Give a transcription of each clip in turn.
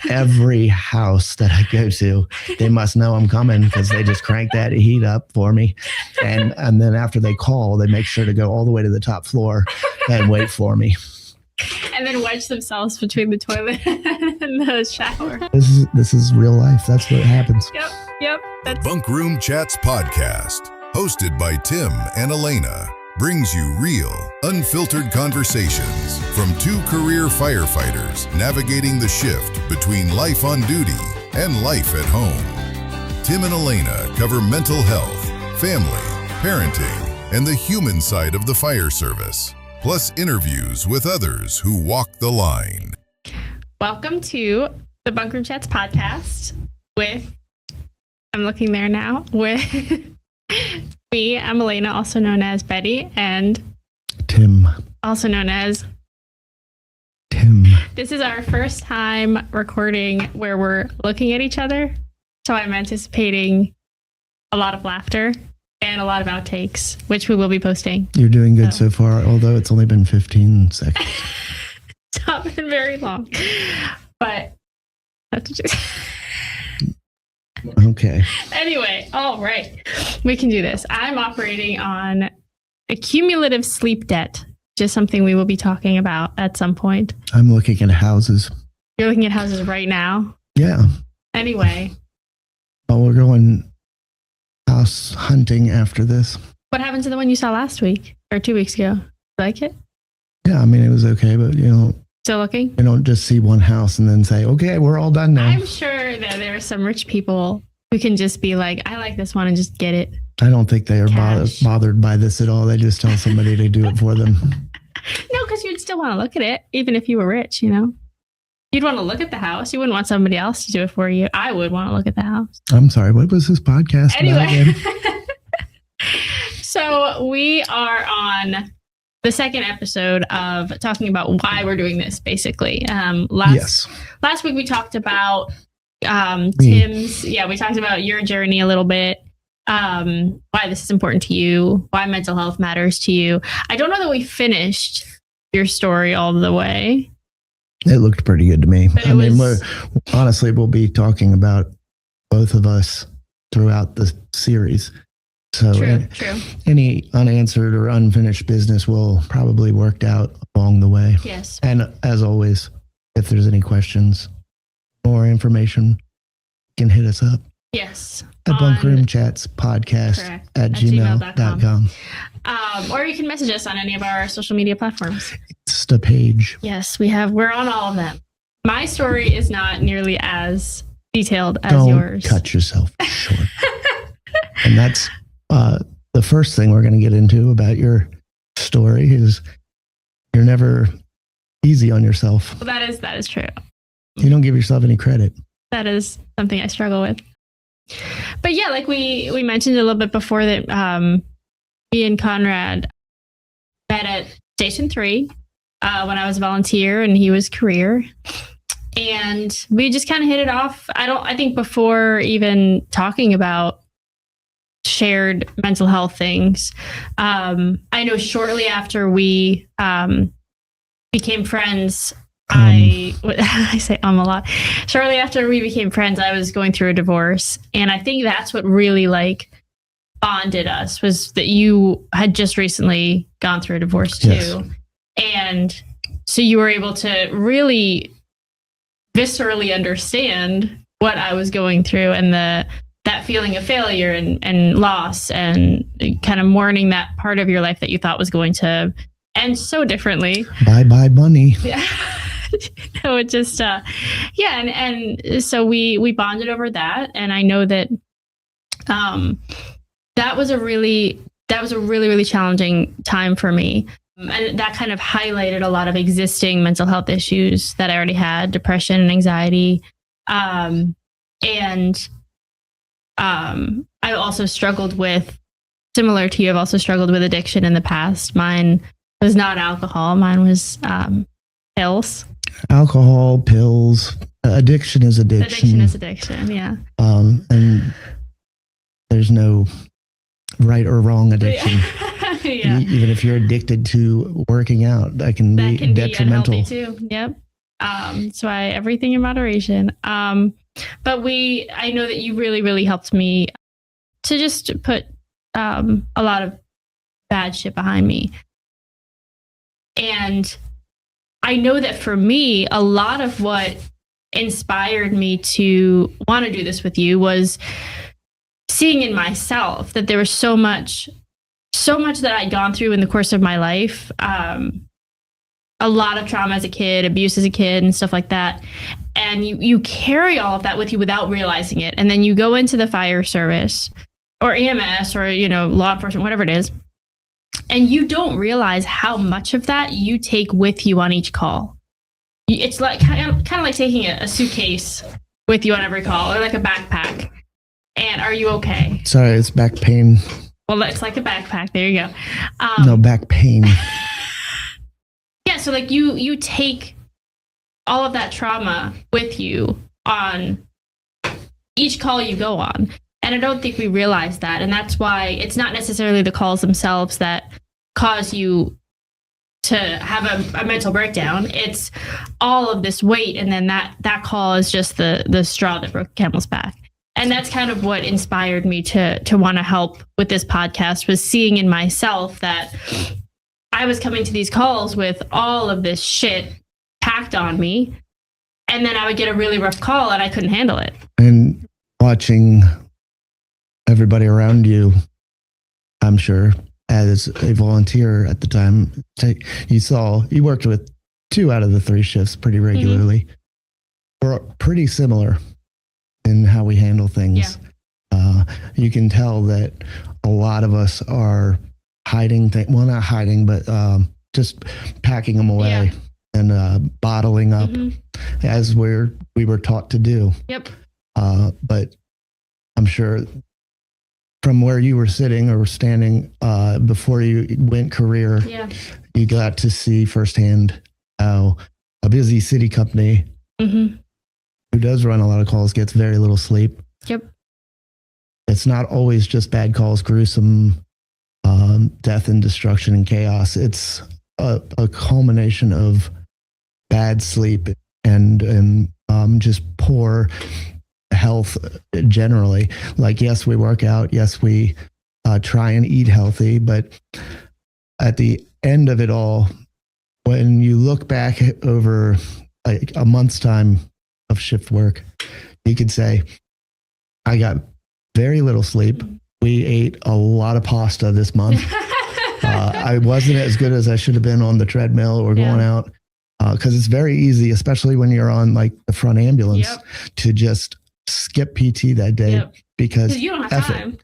every house that I go to, they must know I'm coming because they just crank that heat up for me. And then after they call, they make sure to go all the way to the top floor and wait for me. And then wedge themselves between the toilet and the shower. This is real life. That's what happens. Yep. Bunkroom Chats Podcast, hosted by Tim and Elaina, brings you real, unfiltered conversations from two career firefighters navigating the shift between life on duty and life at home. Tim and Elaina cover mental health, family, parenting, and the human side of the fire service, plus interviews with others who walk the line. Welcome to the Bunkroom Chats Podcast with, I'm looking there now, with me, I'm Elaina, also known as Betty, and Tim, also known as Tim. This is our first time recording where we're looking at each other, so I'm anticipating a lot of laughter and a lot of outtakes, which we will be posting. You're doing good so far, although it's only been 15 seconds. It's not been very long, but that's just... Okay. Anyway, all right. We can do this. I'm operating on a cumulative sleep debt, just something we will be talking about at some point. I'm looking at houses. You're looking at houses right now? Yeah. Anyway. Oh, we're going house hunting after this. What happened to the one you saw last week or 2 weeks ago? You like it? Yeah, I mean, it was okay, but Still looking? You don't just see one house and then say, okay, we're all done now. I'm sure that there are some rich people who can just be like, I like this one and just get it. I don't think they are bothered by this at all. They just tell somebody to do it for them. No, because you'd still want to look at it, even if you were rich, You'd want to look at the house. You wouldn't want somebody else to do it for you. I would want to look at the house. I'm sorry, what was this podcast about again? So we are on the second episode of talking about why we're doing this, basically. Last week we talked about Tim's, we talked about your journey a little bit, why this is important to you, why mental health matters to you. I don't know that we finished your story all the way. It looked pretty good to me. Honestly, we'll be talking about both of us throughout the series. So True. Any unanswered or unfinished business will probably work out along the way. Yes. And as always, if there's any questions, more information, you can hit us up. Yes. At Bunkroom Chats Podcast at gmail.com. Or you can message us on any of our social media platforms. It's the page. Yes, we're on all of them. My story is not nearly as detailed as yours. Don't cut yourself short. And that's the first thing we're going to get into about your story is you're never easy on yourself. Well, that is true. You don't give yourself any credit. That is something I struggle with. But yeah, like we mentioned a little bit before that me and Conrad met at Station 3 when I was a volunteer and he was career. And we just kind of hit it off. I think before even talking about shared mental health things, I know shortly after we became friends, I say a lot. Shortly after we became friends, I was going through a divorce. And I think that's what really bonded us, was that you had just recently gone through a divorce too. Yes. And so you were able to really viscerally understand what I was going through and that feeling of failure and loss and kind of mourning that part of your life that you thought was going to end so differently. Bye money. Yeah. No, it just and so we bonded over that, and I know that that was a really challenging time for me, and that kind of highlighted a lot of existing mental health issues that I already had, depression and anxiety, and I also struggled with, similar to you, I've also struggled with addiction in the past. Mine was not alcohol, mine was pills. Alcohol, pills, addiction is addiction. Addiction is addiction, yeah. And there's no right or wrong addiction. Yeah. Even if you're addicted to working out, that can be detrimental. Unhealthy too. Yep. So everything in moderation. But I know that you really, really helped me to just put a lot of bad shit behind me. And I know that for me, a lot of what inspired me to want to do this with you was seeing in myself that there was so much that I'd gone through in the course of my life. A lot of trauma as a kid, abuse as a kid, and stuff like that. And you carry all of that with you without realizing it. And then you go into the fire service or EMS or, law enforcement, whatever it is. And you don't realize how much of that you take with you on each call. It's like kind of like taking a suitcase with you on every call, or like a backpack. And are you okay? Sorry, it's back pain. Well, it's like a backpack. There you go. No, back pain. Yeah, so like you take all of that trauma with you on each call you go on. And I don't think we realize that. And that's why it's not necessarily the calls themselves that cause you to have a mental breakdown. It's all of this weight. And then that call is just the straw that broke the camel's back. And that's kind of what inspired me to want to help with this podcast, was seeing in myself that I was coming to these calls with all of this shit packed on me. And then I would get a really rough call and I couldn't handle it. And watching everybody around you, I'm sure, as a volunteer at the time, you worked with 2 out of the 3 shifts pretty regularly. Mm-hmm. We're pretty similar in how we handle things. Yeah. You can tell that a lot of us are hiding things. Well, not hiding, but just packing them away and bottling up as we were taught to do. Yep. But I'm sure from where you were sitting or standing before you went career, you got to see firsthand how a busy city company who does run a lot of calls gets very little sleep. Yep. It's not always just bad calls, gruesome death and destruction and chaos. It's a culmination of bad sleep and just poor health generally. Like, yes, we work out. Yes, we try and eat healthy. But at the end of it all, when you look back over a month's time of shift work, you could say, I got very little sleep. We ate a lot of pasta this month. I wasn't as good as I should have been on the treadmill or going out, because it's very easy, especially when you're on like the front ambulance, to just skip PT that day because you don't have time.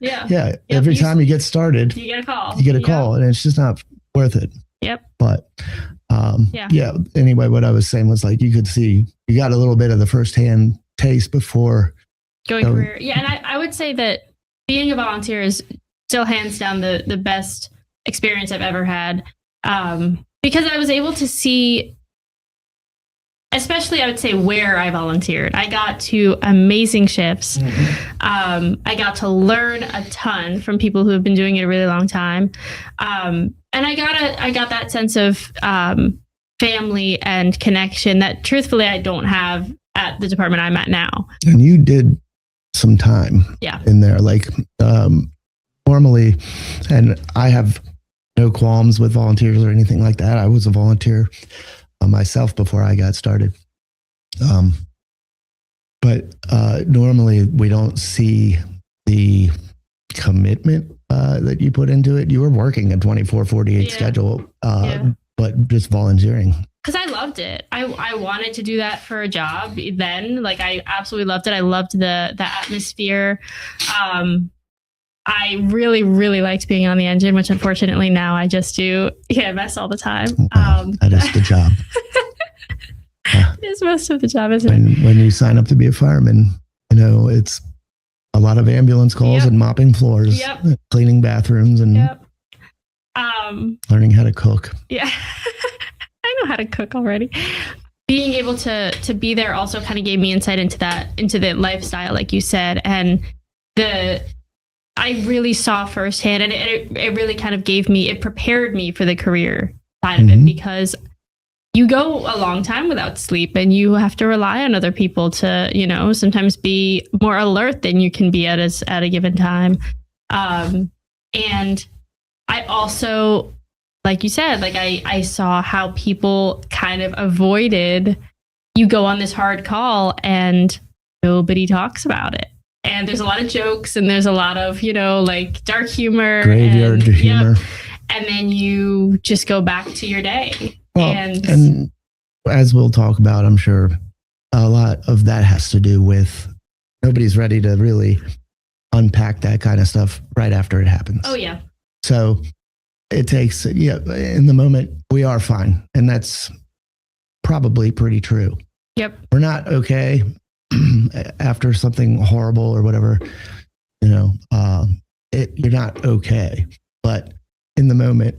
Every time you get started, you get a call. You get a call, and it's just not worth it. Yep. But anyway, what I was saying was, like, you could see you got a little bit of the firsthand taste before going career. Yeah, and I would say that being a volunteer is still hands down the best experience I've ever had, because I was able to see, especially I would say where I volunteered. I got to amazing shifts. I got to learn a ton from people who have been doing it a really long time. And I got that sense of family and connection that truthfully I don't have at the department I'm at now. And you did some time in there, like normally, and I have no qualms with volunteers or anything like that. I was a volunteer myself before I got started. But normally we don't see the commitment that you put into it. You were working a 24/48 schedule, but just volunteering. Because I loved it. I wanted to do that for a job then. Like, I absolutely loved it. I loved the atmosphere. I really, really liked being on the engine, which unfortunately now I just do EMS all the time. That is the job. It's most of the job, isn't it? When you sign up to be a fireman, it's a lot of ambulance calls and mopping floors, cleaning bathrooms, and learning how to cook. Yeah. I know how to cook already. Being able to be there also kind of gave me insight into the lifestyle, like you said, and I really saw firsthand, and it really kind of it prepared me for the career side of it, because you go a long time without sleep, and you have to rely on other people to, sometimes be more alert than you can be at a given time. And I also, like you said, like I saw how people kind of avoided, you go on this hard call and nobody talks about it. And there's a lot of jokes and there's a lot of, like dark humor. Graveyard humor. Yep, and then you just go back to your day. Well, and as we'll talk about, I'm sure a lot of that has to do with nobody's ready to really unpack that kind of stuff right after it happens. Oh, yeah. So it takes, in the moment, we are fine. And that's probably pretty true. Yep. We're not okay after something horrible or whatever, you're not okay. But in the moment,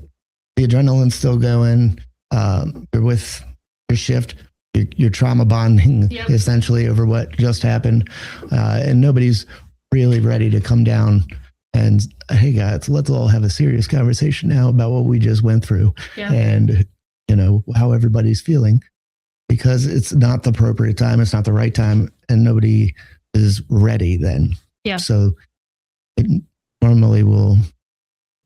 the adrenaline's still going. You're with your shift, you're trauma bonding essentially over what just happened. And nobody's really ready to come down and, hey guys, let's all have a serious conversation now about what we just went through and, how everybody's feeling, because it's not the appropriate time. It's not the right time, and nobody is ready then. Yeah. So it normally will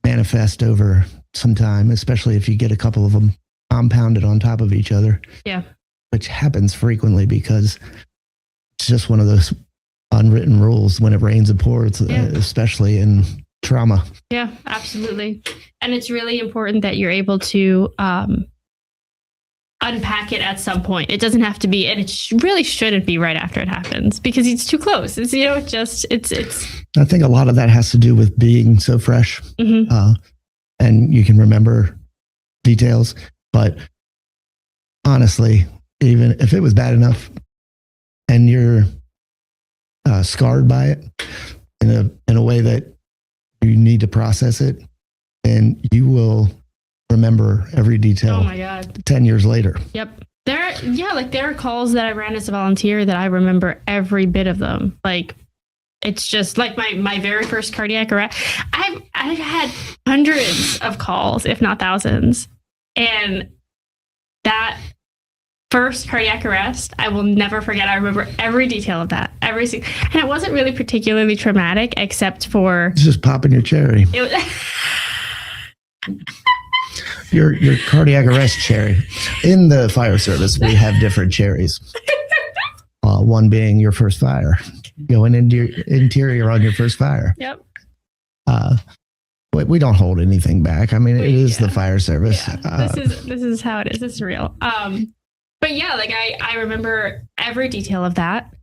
manifest over some time, especially if you get a couple of them compounded on top of each other. Yeah. Which happens frequently because it's just one of those unwritten rules when it rains and pours, especially in trauma. Yeah, absolutely. And it's really important that you're able to unpack it at some point. It doesn't have to be, and it really shouldn't be right after it happens, because it's too close. It's, it's. I think a lot of that has to do with being so fresh, and you can remember details. But honestly, even if it was bad enough and you're scarred by it in a way that you need to process it, then you will remember every detail. Oh my God. 10 years later. Yep. There are calls that I ran as a volunteer that I remember every bit of them. Like, it's just like my very first cardiac arrest. I've had hundreds of calls, if not thousands. And that first cardiac arrest, I will never forget. I remember every detail of that. And it wasn't really particularly traumatic, except for just popping your cherry. It was your cardiac arrest cherry. In the fire service, we have different cherries. One being your first fire, going into your interior on your first fire. Yep. We don't hold anything back. I mean, it is the fire service. Yeah. This is how it is. This is real. But yeah, like I remember every detail of that.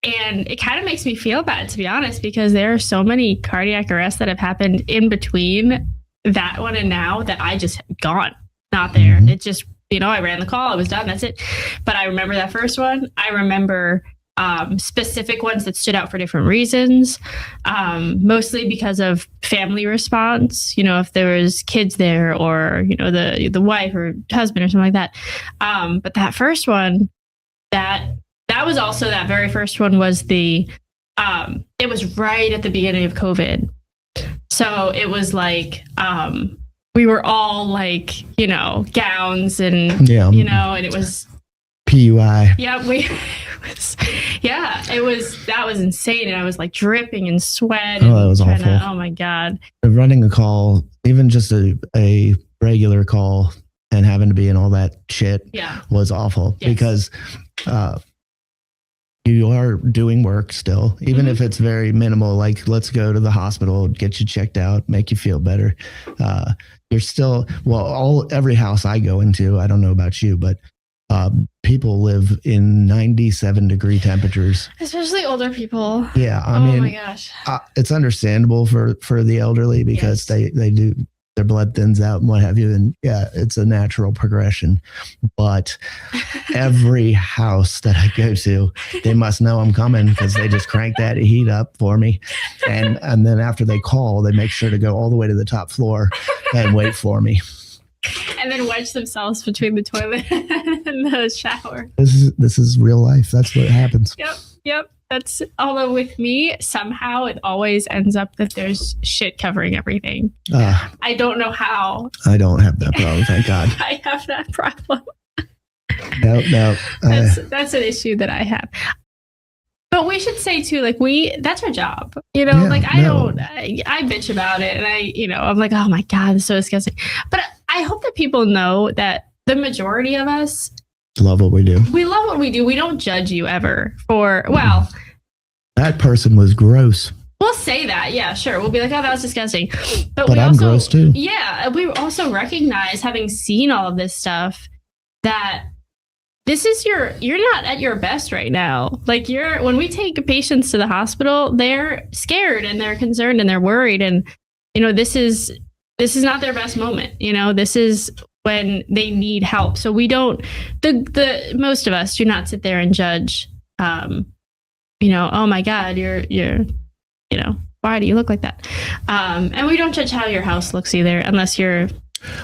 And it kind of makes me feel bad, to be honest, because there are so many cardiac arrests that have happened in between that one and now that I just gone, not there. Mm-hmm. It just, I ran the call, I was done, that's it. But I remember that first one. I remember specific ones that stood out for different reasons, mostly because of family response, if there was kids there or, the wife or husband or something like that. But that first one, that was also, that very first one was it was right at the beginning of COVID. So it was like, we were all like, gowns and, and it was PUI. Yeah, that was insane. And I was like dripping in sweat. Oh, that was awful. Oh my God. Running a call, even just a regular call and having to be in all that shit was awful because you are doing work still, even if it's very minimal, like let's go to the hospital, get you checked out, make you feel better. You're still, every house I go into, I don't know about you, but people live in 97-degree temperatures, especially older people. Yeah, I mean, my gosh, it's understandable for the elderly because they do, their blood thins out and what have you, and it's a natural progression. But every house that I go to, they must know I'm coming because they just crank that heat up for me, and then after they call, they make sure to go all the way to the top floor and wait for me. And then wedge themselves between the toilet and the shower. This is real life. That's what happens. Yep. That's, although with me, somehow it always ends up that there's shit covering everything. I don't know how. I don't have that problem, thank God. I have that problem. No. That's an issue that I have. But we should say too, like that's our job, you know, I bitch about it and I'm like, oh my God, it's so disgusting. But I hope that people know that the majority of us love what we do. We love what we do. We don't judge you ever for, well, that person was gross. We'll say that. Yeah, sure. We'll be like, oh, that was disgusting. But I'm also, gross too. Yeah. We also recognize, having seen all of this stuff, that this is you're not at your best right now. Like when we take patients to the hospital, they're scared and they're concerned and they're worried. And, this is not their best moment. This is when they need help. So we don't, the most of us do not sit there and judge, oh my God, you're why do you look like that? And we don't judge how your house looks either, unless you're.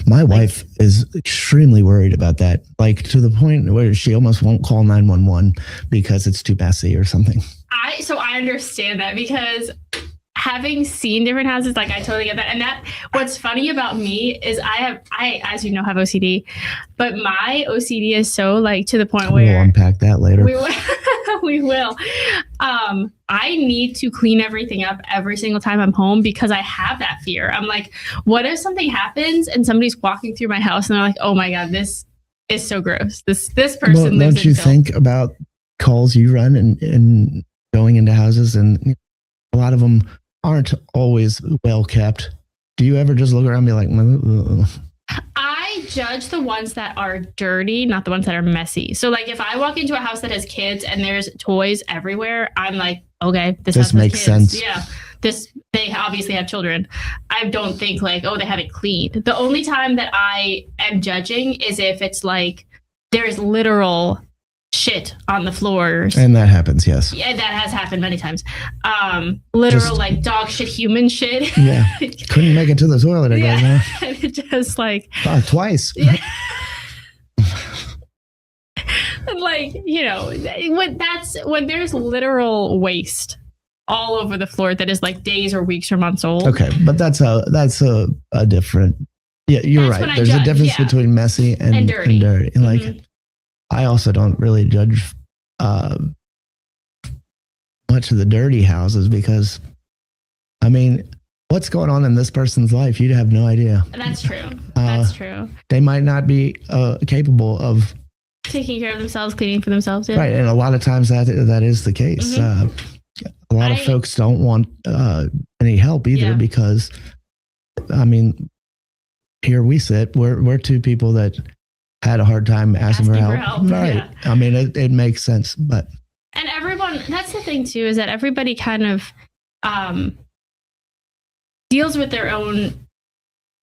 My wife is extremely worried about that, like to the point where she almost won't call 911 because it's too messy or something. So I understand that, because having seen different houses, like I totally get that. And what's funny about me is I, as you know, have OCD, but my OCD is so like to the point where we'll unpack that later. We will. I need to clean everything up every single time I'm home because I have that fear. I'm like, what if something happens and somebody's walking through my house and they're like, oh my God, this is so gross. This person lives. Don't you think about calls you run and going into houses, and a lot of them aren't always well kept? Do you ever just look around and be like, I judge the ones that are dirty, not the ones that are messy. So like if I walk into a house that has kids and there's toys everywhere, I'm like, okay, this makes sense. Yeah. They obviously have children. I don't think like, oh, they have it cleaned. The only time that I am judging is if it's like there's literal shit on the floors. And that happens, yes. Yeah, that has happened many times. Literal like dog shit, human shit. Yeah. Couldn't make it to the toilet again, yeah. And it just like twice. Yeah. And like, when there's literal waste all over the floor that is like days or weeks or months old. Okay, but that's a different. Yeah, you're right. There's a difference between messy and dirty. Mm-hmm. Like, I also don't really judge much of the dirty houses because, I mean, what's going on in this person's life? You'd have no idea. That's true. That's true. They might not be capable of taking care of themselves, cleaning for themselves. Yeah. Right, and a lot of times that is the case. Mm-hmm. A lot of folks don't want any help either because, I mean, here we sit. We're two people that had a hard time asking for help. Right. Yeah. I mean, it makes sense, but. And everyone, that's the thing too, is that everybody kind of deals with their own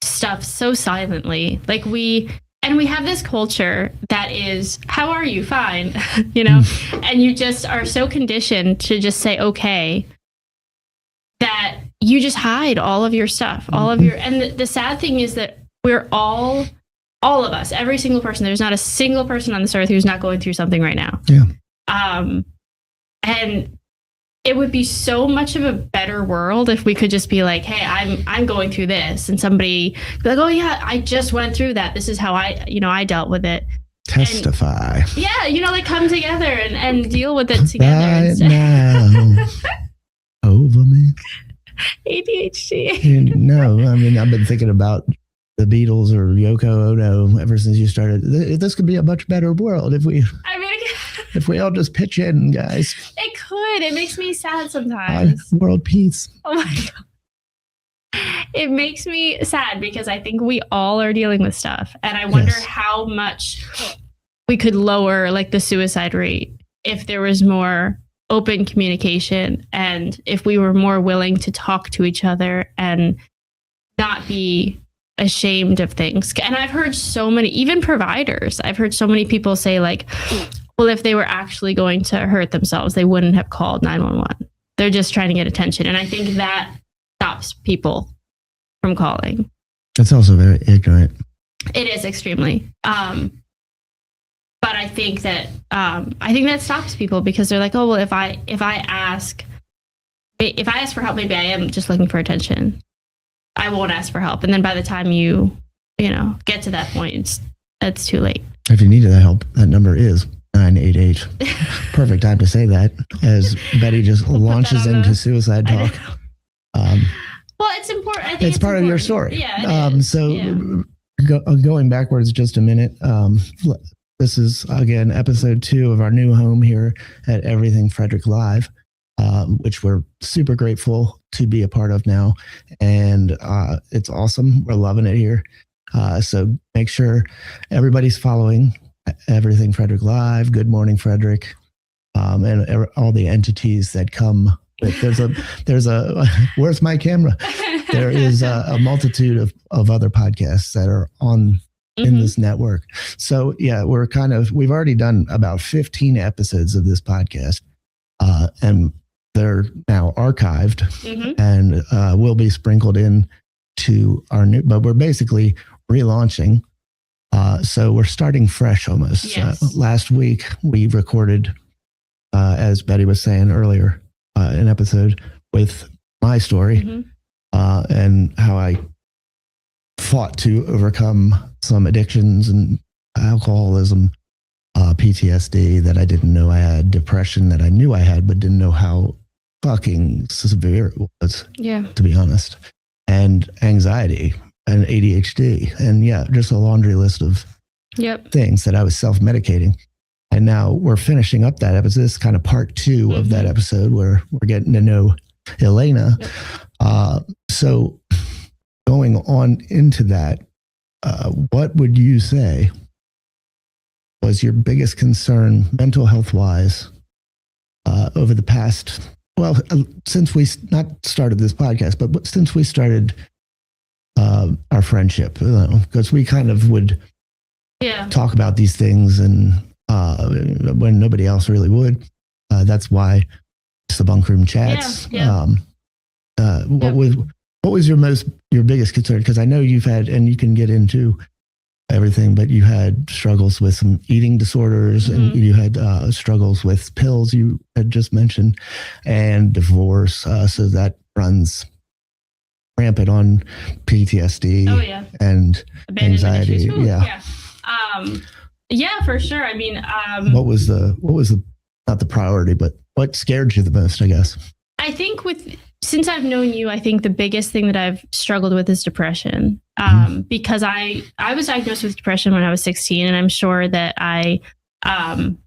stuff so silently. Like we have this culture that is, how are you? Fine. And you just are so conditioned to just say, okay, that you just hide all of your stuff, and the sad thing is that we're all of us, every single person, there's not a single person on this earth who's not going through something right now. Yeah. And it would be so much of a better world if we could just be like, hey, I'm going through this, and somebody be like, oh yeah, I just went through that. This is how I dealt with it. Testify. And, like come together and deal with it together. Right now. Over me. ADHD. No, I mean, I've been thinking about the Beatles or Yoko Ono ever since you started. This could be a much better world if we all just pitch in, guys. It could. It makes me sad sometimes. World peace. Oh my God. It makes me sad because I think we all are dealing with stuff. And I wonder how much we could lower like the suicide rate if there was more open communication and if we were more willing to talk to each other and not be ashamed of things. And I've heard so many, even providers, I've heard so many people say like, well, if they were actually going to hurt themselves, they wouldn't have called 911. They're just trying to get attention. And I think that stops people from calling. That's also very ignorant. It is extremely. But I think that stops people because they're like, oh, well, if I ask for help, maybe I am just looking for attention. I won't ask for help. And then by the time you get to that point, it's too late. If you needed that help, that number is 988. Perfect time to say that as Betty just launches into suicide talk. Well, it's important. I think it's part of your story. Yeah. Going backwards just a minute. This is, again, episode 2 of our new home here at Everything Frederick Live, which we're super grateful to be a part of now. And it's awesome. We're loving it here. So make sure everybody's following Everything Frederick Live, Good Morning Frederick, and all the entities that come with. There's a where's my camera? There is a multitude of other podcasts that are on in this network. So yeah, we've already done about 15 episodes of this podcast, and they're now archived and will be sprinkled in to our new, but we're basically relaunching. So we're starting fresh almost. Yes. Last week we recorded, as Betty was saying earlier, an episode with my story and how I fought to overcome some addictions and alcoholism, PTSD that I didn't know I had, depression that I knew I had, but didn't know how fucking severe it was, to be honest, and anxiety and ADHD. And just a laundry list of things that I was self-medicating. And now we're finishing up that episode. This is kind of part 2 of that episode where we're getting to know Elaina. So going on into that, what would you say was your biggest concern mental health wise over the past, since we not started this podcast, but since we started our friendship, because we kind of would talk about these things and when nobody else really would. That's why it's the Bunkroom Chats. What was your biggest concern? Because I know you've had, and you can get into everything, but you had struggles with some eating disorders and you had struggles with pills you had just mentioned and divorce. So that runs rampant on PTSD and anxiety. Yeah, for sure. I mean, what was the not the priority, but what scared you the most, I guess? I think since I've known you, I think the biggest thing that I've struggled with is depression. Because I was diagnosed with depression when I was 16, and I'm sure that I'm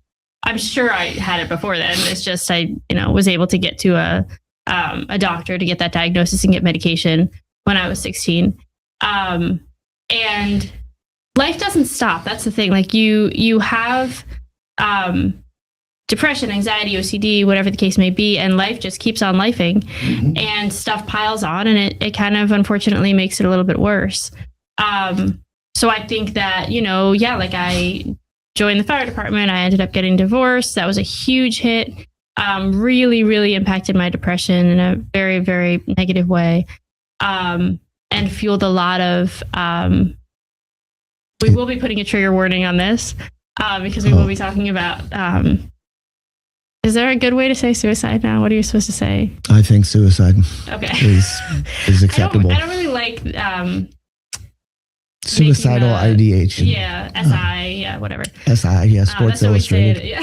sure I had it before then. It's just I was able to get to a doctor to get that diagnosis and get medication when I was 16. And life doesn't stop. That's the thing. Like you have depression, anxiety, OCD, whatever the case may be, and life just keeps on lifing and stuff piles on, and it kind of unfortunately makes it a little bit worse. So I think that, like I joined the fire department, I ended up getting divorced. That was a huge hit. Really, really impacted my depression in a very, very negative way. And fueled a lot of, we will be putting a trigger warning on this, because we will be talking about, is there a good way to say suicide now? What are you supposed to say? I think suicide is acceptable. I don't really like suicidal ideation. SI, whatever. SI, Sports Illustrated.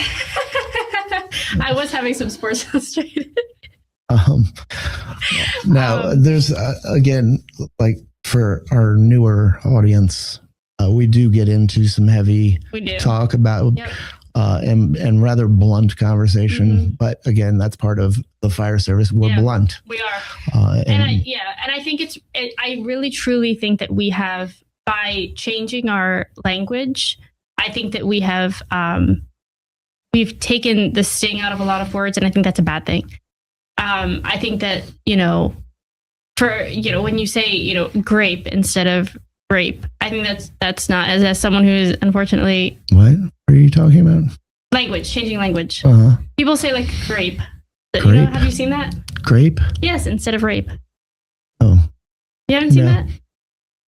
I was having some Sports Illustrated. Now, there's, again, like for our newer audience, we do get into some heavy talk about and rather blunt conversation. But again, that's part of the fire service. We're blunt. We are. And I think I really truly think that we have, by changing our language, I think that we have, we've taken the sting out of a lot of words, and I think that's a bad thing. I think that, when you say, grape instead of rape, I think that's not, as someone who is unfortunately. What are you talking about? Language, changing language. People say like grape. Grape? Have you seen that? Grape? Yes, instead of rape. Oh. You haven't seen that?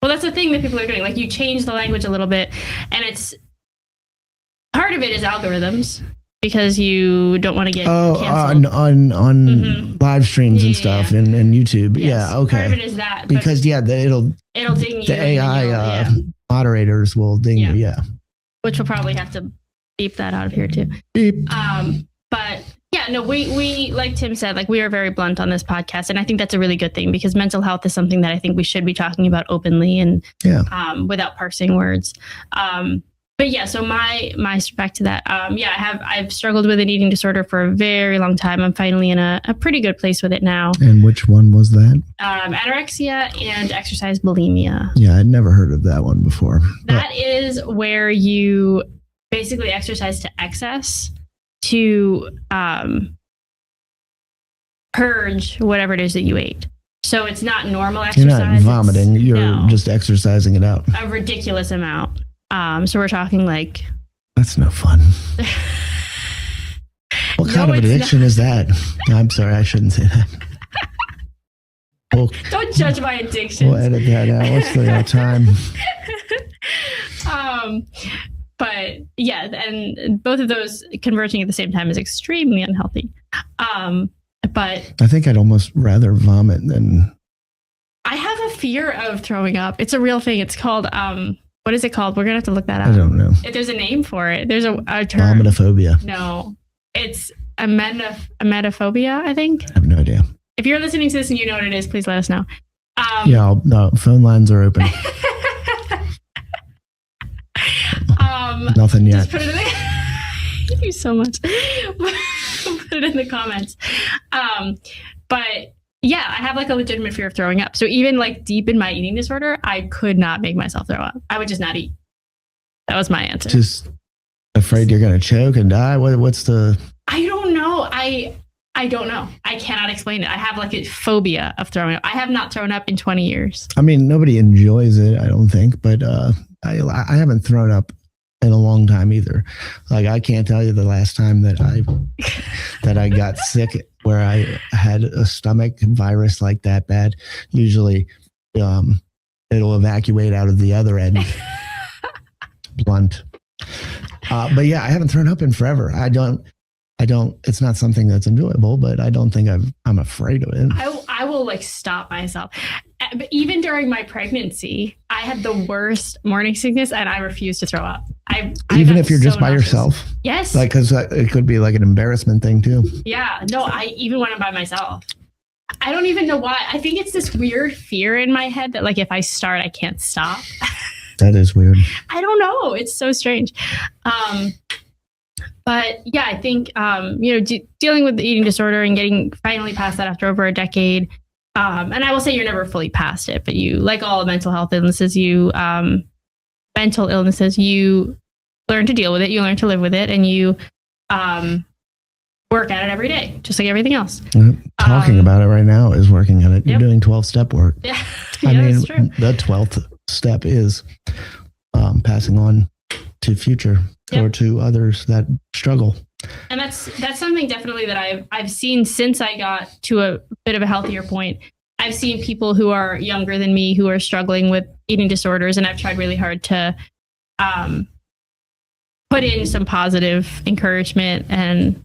Well, that's the thing that people are doing. Like, you change the language a little bit, and it's part of it is algorithms, because you don't want to get canceled. on live streams and stuff and YouTube. Yes. Yeah, okay. Part of it is that. Because it'll ding you. The AI moderators will ding you. Yeah. Which we'll probably have to beep that out of here too. Beep. But yeah, no, we like Tim said, like we are very blunt on this podcast, and I think that's a really good thing because mental health is something that I think we should be talking about openly and without parsing words. But yeah, so my back to that. I've struggled with an eating disorder for a very long time. I'm finally in a pretty good place with it now. And which one was that? Anorexia and exercise bulimia. Yeah, I'd never heard of that one before. That is where you basically exercise to excess to purge whatever it is that you ate. So it's not normal exercise. You're not vomiting. You're just exercising it out. A ridiculous amount. So we're talking like... That's no fun. What kind of addiction is that? I'm sorry, I shouldn't say that. Don't judge my addictions. We'll edit that out. What's the time? But yeah, and both of those converging at the same time is extremely unhealthy. But I think I'd almost rather vomit than... I have a fear of throwing up. It's a real thing. It's called... what is it called? We're going to have to look that up. I don't know. If there's a name for it. There's a term. Vomitophobia. No. It's emetophobia, I think. I have no idea. If you're listening to this and you know what it is, please let us know. No, phone lines are open. Nothing yet. Just put it in Thank you so much. Put it in the comments. But yeah, I have like a legitimate fear of throwing up. So even like deep in my eating disorder, I could not make myself throw up. I would just not eat. That was my answer. Just afraid you're going to choke and die? What's the... I don't know. I don't know. I cannot explain it. I have like a phobia of throwing up. I have not thrown up in 20 years. I mean, nobody enjoys it, I don't think, but I haven't thrown up in a long time either. Like I can't tell you the last time that I got sick where I had a stomach virus like that bad. Usually it'll evacuate out of the other end. Blunt. But yeah, I haven't thrown up in forever. I don't, it's not something that's enjoyable, but I don't think I'm afraid of it. I will like stop myself. But even during my pregnancy, I had the worst morning sickness and I refused to throw up. Even if you're just by yourself? Yes. Like, cause it could be like an embarrassment thing too. Yeah. No, I even went by myself. I don't even know why. I think it's this weird fear in my head that like, if I start, I can't stop. That is weird. I don't know. It's so strange. But yeah, I think, dealing with the eating disorder and getting finally past that after over a decade. And I will say you're never fully past it, but you, like all mental health illnesses, you learn to deal with it. You learn to live with it and you work at it every day, just like everything else. Talking about it right now is working at it. You're doing 12-step work. Yeah. I mean, that's true. The 12th step is passing on to future or to others that struggle. And that's something definitely that I've seen since I got to a bit of a healthier point. I've seen people who are younger than me who are struggling with eating disorders, and I've tried really hard to put in some positive encouragement and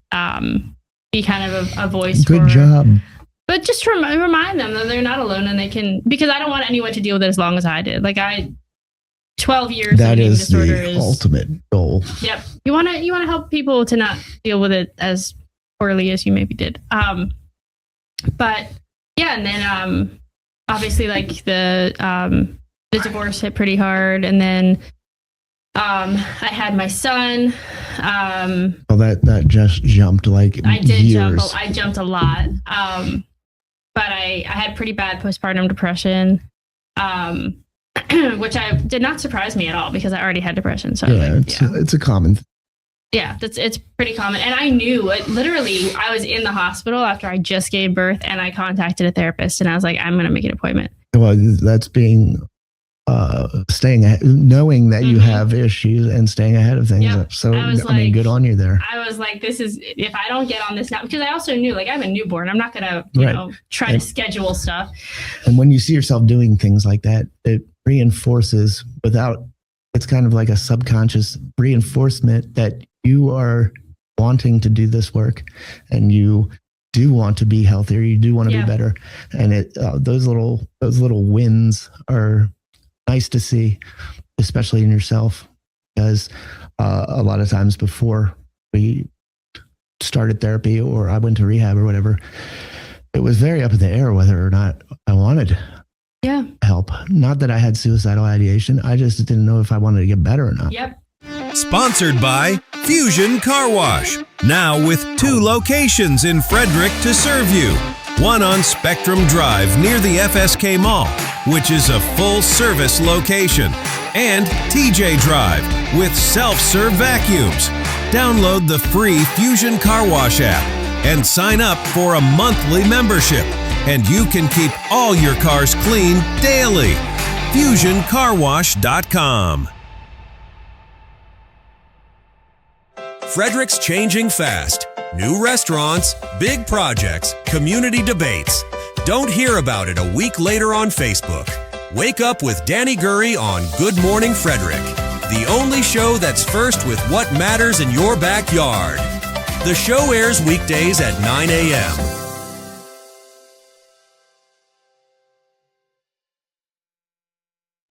be kind of a voice. Good job. But just remind them that they're not alone and they can, because I don't want anyone to deal with it as long as I did. Like 12 years that of eating is disorder the ultimate goal. Yep. You want to help people to not deal with it as poorly as you maybe did. But yeah, and then obviously like the divorce hit pretty hard, and then I had my son. Well, that just jumped like I did years. I jumped a lot. But I had pretty bad postpartum depression. Which did not surprise me at all because I already had depression. So it's a common thing. Yeah, it's pretty common. And I knew literally I was in the hospital after I just gave birth and I contacted a therapist and I was like, I'm going to make an appointment. Well, that's being staying ahead, knowing that you have issues and staying ahead of things. Yep. So I mean, good on you there. I was like, this is, if I don't get on this now, because I also knew like I have a newborn, I'm not going to, try to schedule stuff. And when you see yourself doing things like that, it reinforces it's kind of like a subconscious reinforcement that you are wanting to do this work and you do want to be healthier. You do want to be better. And those little wins are nice to see. especially in yourself, because a lot of times before we started therapy or I went to rehab or whatever, it was very up in the air whether or not I wanted help. Not that I had suicidal ideation. I just didn't know if I wanted to get better or not. Yep. Sponsored by Fusion Car Wash. Now with 2 locations in Frederick to serve you. One on Spectrum Drive near the FSK Mall, which is a full-service location. And TJ Drive with self-serve vacuums. Download the free Fusion Car Wash app and sign up for a monthly membership. And you can keep all your cars clean daily. FusionCarWash.com. Frederick's changing fast. New restaurants, big projects, community debates. Don't hear about it a week later on Facebook. Wake up with Danny Gurry on Good Morning Frederick, the only show that's first with what matters in your backyard. The show airs weekdays at 9 a.m.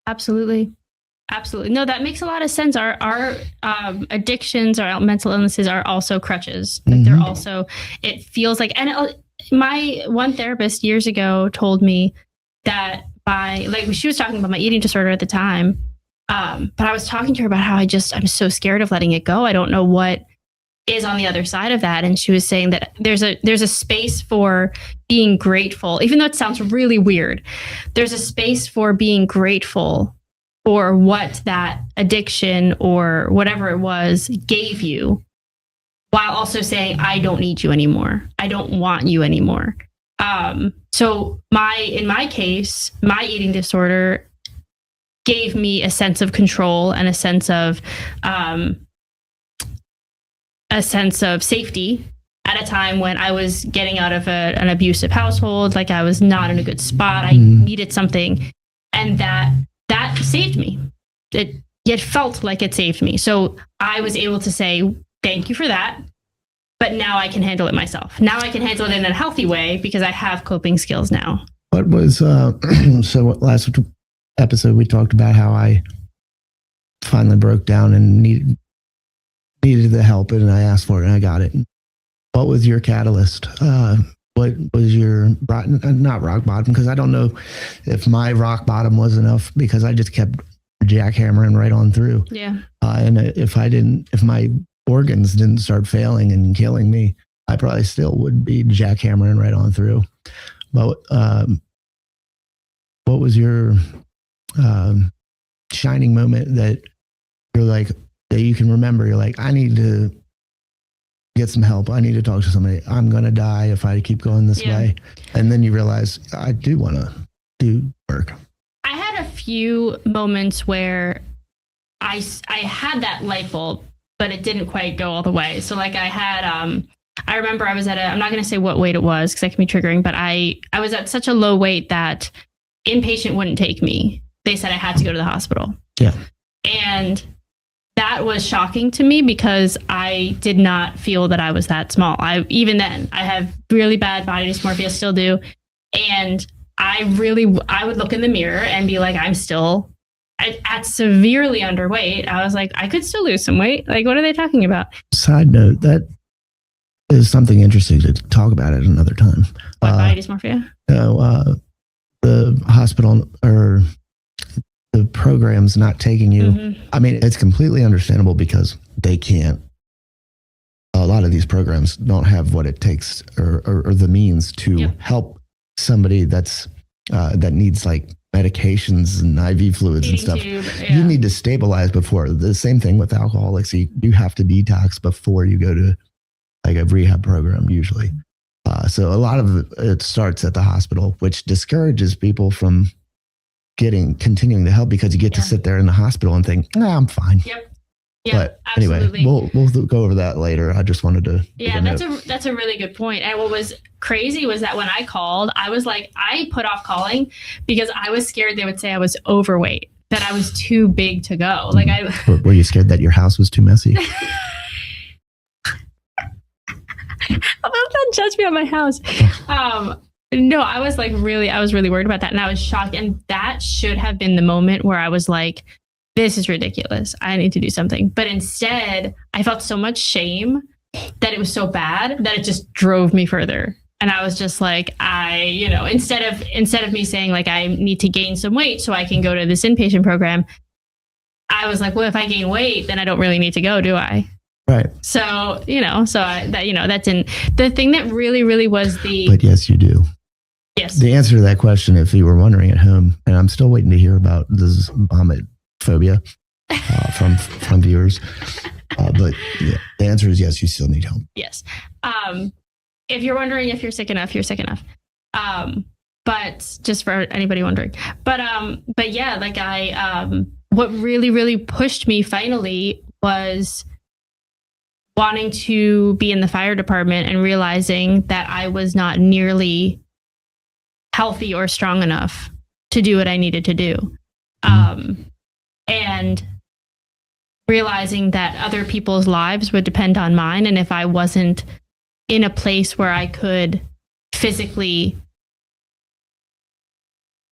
Absolutely. Absolutely. No, that makes a lot of sense. Our addictions, our mental illnesses are also crutches. Like they're also, it feels like, and my one therapist years ago told me that she was talking about my eating disorder at the time. But I was talking to her about how I'm so scared of letting it go. I don't know what is on the other side of that. And she was saying that there's a space for being grateful, even though it sounds really weird. There's a space for being grateful for what that addiction or whatever it was gave you, while also saying, I don't need you anymore. I don't want you anymore. So in my case, my eating disorder gave me a sense of control and a sense of safety at a time when I was getting out of an abusive household. Like I was not in a good spot. I needed something, and that saved me. It felt like it saved me. So I was able to say, thank you for that. But now I can handle it myself. Now I can handle it in a healthy way because I have coping skills now. What was, so last episode we talked about how I finally broke down and needed the help, and I asked for it and I got it. What was your catalyst? What was your, not rock bottom, because I don't know if my rock bottom was enough, because I just kept jackhammering right on through. Yeah. And if my organs didn't start failing and killing me, I probably still would be jackhammering right on through. But what was your shining moment that you're like, that you can remember? You're like, I need to get some help. I need to talk to somebody. I'm going to die if I keep going this way. And then you realize, I do want to do work. I had a few moments where I had that light bulb, but it didn't quite go all the way. So like I had, I remember I was I'm not going to say what weight it was because that can be triggering, but I was at such a low weight that inpatient wouldn't take me. They said I had to go to the hospital. Yeah. And that was shocking to me because I did not feel that I was that small. Even then, I have really bad body dysmorphia, still do. And I would look in the mirror and be like, I'm still at severely underweight. I was like, I could still lose some weight. Like, what are they talking about? Side note, that is something interesting to talk about at another time. What, body dysmorphia? No, the hospital or the program's not taking you. Mm-hmm. I mean, it's completely understandable because they can't. A lot of these programs don't have what it takes or the means to help somebody that needs like medications and IV fluids and stuff. You need to stabilize before. The same thing with alcoholics. You have to detox before you go to like a rehab program usually. So a lot of it starts at the hospital, which discourages people from continuing to help because you get to sit there in the hospital and think, nah, I'm fine. Yep. But absolutely. Anyway, we'll go over that later. I just wanted to. Yeah, that's a really good point. And what was crazy was that when I called, I was like, I put off calling because I was scared they would say I was overweight, that I was too big to go. Like Were you scared that your house was too messy? Don't judge me on my house. No, I was really worried about that. And I was shocked. And that should have been the moment where I was like, this is ridiculous. I need to do something. But instead, I felt so much shame that it was so bad that it just drove me further. And I was just like, instead of me saying like, I need to gain some weight so I can go to this inpatient program, I was like, well, if I gain weight, then I don't really need to go, do I? Right. So, that didn't, the thing that really, really was But yes, you do. Yes. The answer to that question, if you were wondering at home, and I'm still waiting to hear about this vomit phobia from viewers. But yeah, the answer is yes, you still need help. Yes. If you're wondering if you're sick enough, you're sick enough. But just for anybody wondering, but yeah, like what really, really pushed me finally was wanting to be in the fire department and realizing that I was not nearly healthy or strong enough to do what I needed to do. And realizing that other people's lives would depend on mine. And if I wasn't in a place where I could physically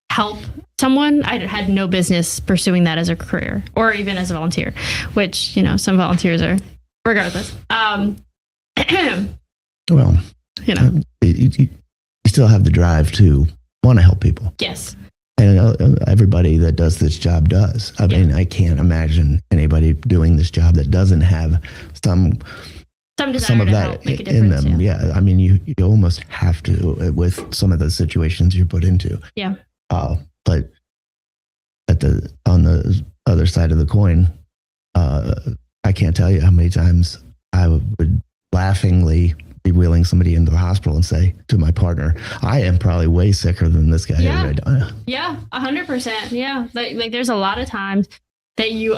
help someone, I had no business pursuing that as a career or even as a volunteer, which, some volunteers are, regardless. Well, you still have the drive to want to help people. Yes. And everybody that does this job does. I mean, I can't imagine anybody doing this job that doesn't have some of that in them. Yeah. I mean, you almost have to with some of the situations you're put into. Yeah. But on the other side of the coin, I can't tell you how many times I would laughingly be wheeling somebody into the hospital and say to my partner, I am probably way sicker than this guy. Yeah. 100%. Yeah. Like there's a lot of times that you,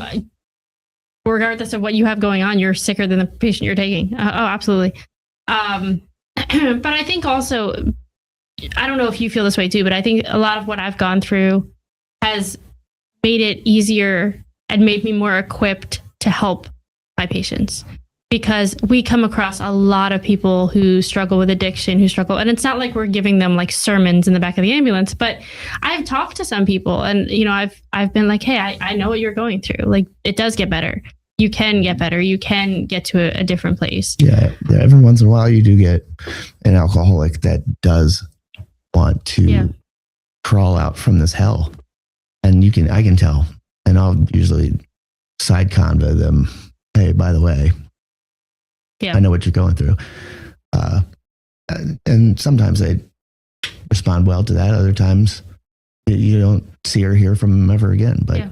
regardless of what you have going on, you're sicker than the patient you're taking. Oh, absolutely. But I think also, I don't know if you feel this way too, but I think a lot of what I've gone through has made it easier and made me more equipped to help my patients. Because we come across a lot of people who struggle with addiction, and it's not like we're giving them like sermons in the back of the ambulance, but I've talked to some people and, I've been like, hey, I know what you're going through. Like it does get better. You can get better. You can get to a different place. Yeah. Every once in a while you do get an alcoholic that does want to crawl out from this hell. And I can tell, and I'll usually side convo them. Hey, by the way, I know what you're going through. And sometimes they respond well to that. Other times you don't see or hear from them ever again. But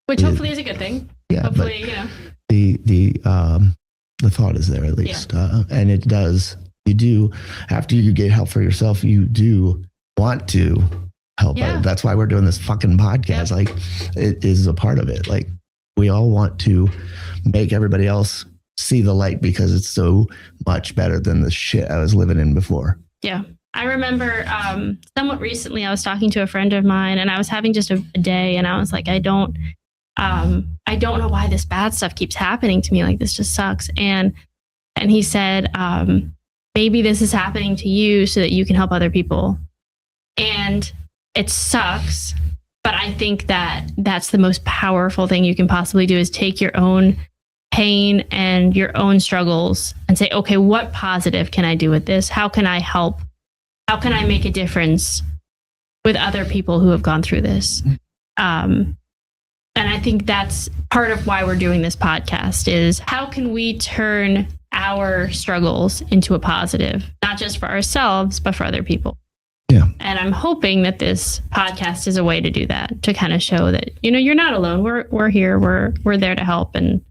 which hopefully is a good thing. Yeah. Hopefully, the thought is there at least. And it does. You do, after you get help for yourself, you do want to help. That's why we're doing this fucking podcast. Like it is a part of it. Like we all want to make everybody else see the light because it's so much better than the shit I was living in before. Yeah. I remember somewhat recently I was talking to a friend of mine and I was having just a day and I was like, I don't know why this bad stuff keeps happening to me. Like this just sucks. And he said, maybe this is happening to you so that you can help other people. And it sucks, but I think that that's the most powerful thing you can possibly do is take your own pain and your own struggles and say, okay, what positive can I do with this? How can I help? How can I make a difference with other people who have gone through this? And I think that's part of why we're doing this podcast is how can we turn our struggles into a positive, not just for ourselves, but for other people. Yeah. And I'm hoping that this podcast is a way to do that, to kind of show that, you're not alone. We're here. We're there to help and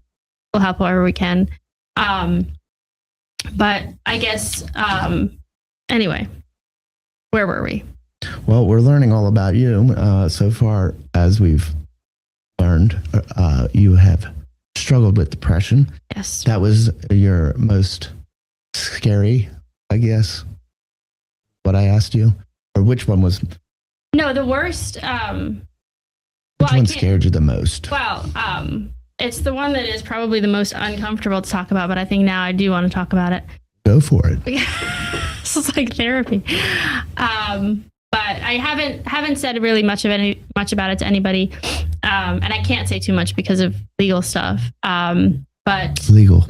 we'll help however we can. But I guess, anyway, where were we? Well, we're learning all about you. So far as we've learned, you have struggled with depression. Yes. That was your most scary, I guess, what I asked you. Or which one was? No, the worst. Which one scared you the most? Well, it's the one that is probably the most uncomfortable to talk about, but I think now I do want to talk about it. Go for it. This is like therapy. But I haven't said really much about it to anybody. And I can't say too much because of legal stuff. But Legal.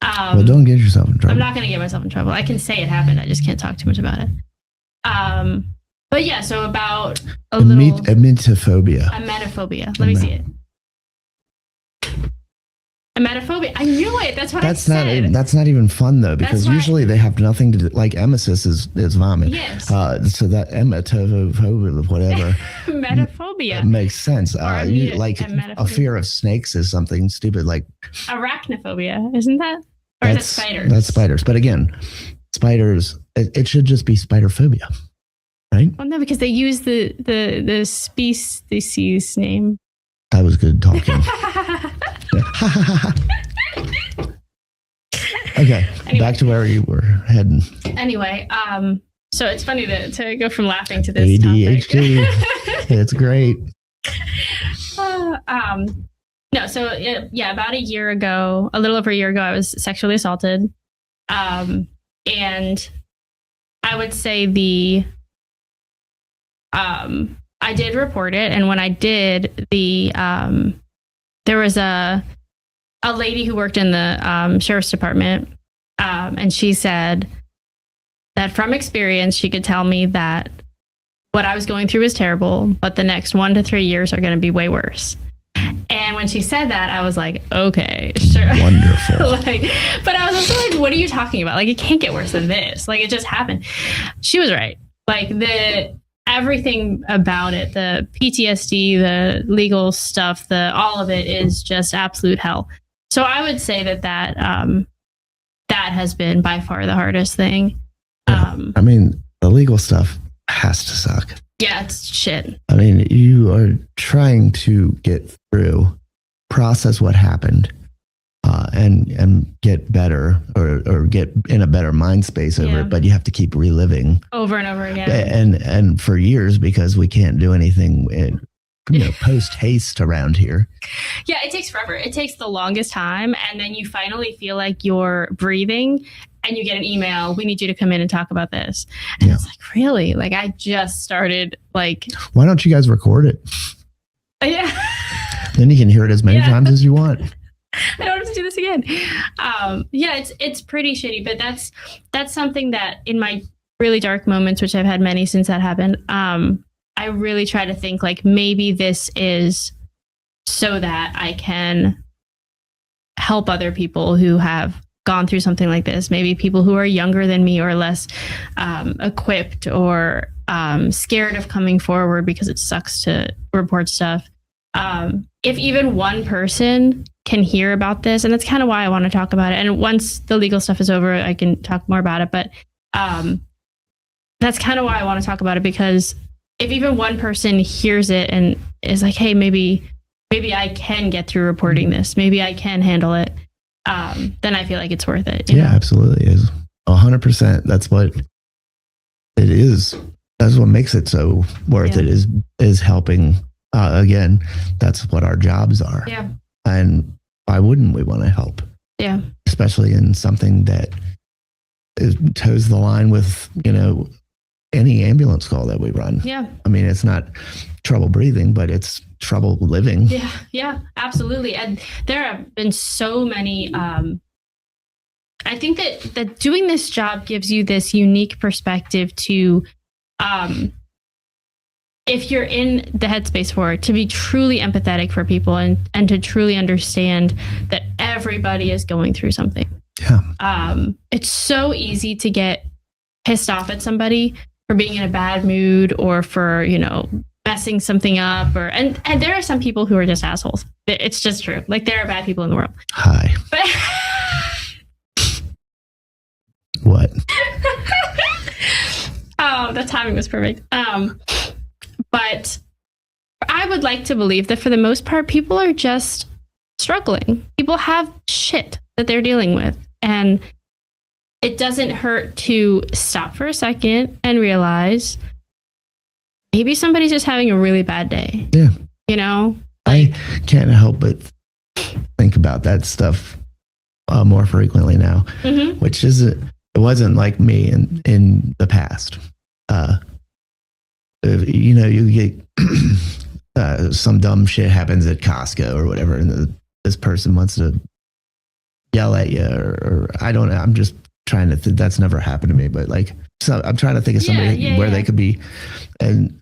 Well, don't get yourself in trouble. I'm not going to get myself in trouble. I can say it happened. I just can't talk too much about it. But yeah, so about Emetophobia. Emetophobia. Let me see it. Emetophobia. I knew it. That's what I said. That's not even fun though, because usually they have nothing to do. Like emesis is vomit. Yes. So that emetophobia, whatever. Emetophobia. Makes sense. Like a fear of snakes is something stupid. Like arachnophobia, isn't that? Or is that spiders? That's spiders. But again, spiders. It should just be spider phobia, right? Well, no, because they use the species name. That was good talking. Okay, anyway, back to where you were heading. Anyway, so it's funny to go from laughing to this ADHD. It's great. No, so about a year ago, a little over a year ago, I was sexually assaulted, and I would say I did report it, and when I did, there was a lady who worked in the sheriff's department, and she said that from experience, she could tell me that what I was going through was terrible, but the next 1 to 3 years are going to be way worse. And when she said that, I was like, okay, sure. Wonderful. But I was also like, what are you talking about? Like, it can't get worse than this. Like, it just happened. She was right. Like, everything about it, the PTSD, the legal stuff, all of it is just absolute hell. So I would say that has been by far the hardest thing. I mean, the legal stuff has to suck. Yeah, it's shit. I mean, you are trying to get through, process what happened, and get better or get in a better mind space over it, but you have to keep reliving over and over again. And for years, because we can't do anything post haste around here. Yeah, it takes forever. It takes the longest time, and then you finally feel like you're breathing, and you get an email, we need you to come in and talk about this. And it's like, really? Like, I just started, like... Why don't you guys record it? Yeah. Then you can hear it as many times as you want. I don't have to do this again. It's pretty shitty, but that's something that in my really dark moments, which I've had many since that happened, I really try to think, like, maybe this is so that I can help other people who have gone through something like this. Maybe people who are younger than me or less equipped or scared of coming forward because it sucks to report stuff. If even one person can hear about this, and that's kind of why I want to talk about it. And once the legal stuff is over, I can talk more about it. But that's kind of why I want to talk about it, because if even one person hears it and is like, hey, maybe I can get through reporting this, maybe I can handle it, then I feel like it's worth it. You know? Absolutely is. 100%. That's what it is. That's what makes it so worth it, is helping. Again, that's what our jobs are. Yeah. And why wouldn't we want to help? Yeah. Especially in something that toes the line with, any ambulance call that we run. Yeah. I mean, it's not trouble breathing, but it's trouble living. Yeah. Yeah, absolutely. And there have been so many, I think that doing this job gives you this unique perspective to, if you're in the headspace for it, to be truly empathetic for people and to truly understand that everybody is going through something. Yeah. It's so easy to get pissed off at somebody for being in a bad mood or for, messing something up and there are some people who are just assholes. It's just true. Like, there are bad people in the world. Hi. But what? Oh, the timing was perfect. But I would like to believe that for the most part, people are just struggling. People have shit that they're dealing with. And it doesn't hurt to stop for a second and realize maybe somebody's just having a really bad day. Yeah. I can't help but think about that stuff more frequently now, which it wasn't like me in the past. You get some dumb shit happens at Costco or whatever, and this person wants to yell at you, or I don't know. I'm just trying to that's never happened to me, but like, so I'm trying to think of somebody where they could be, and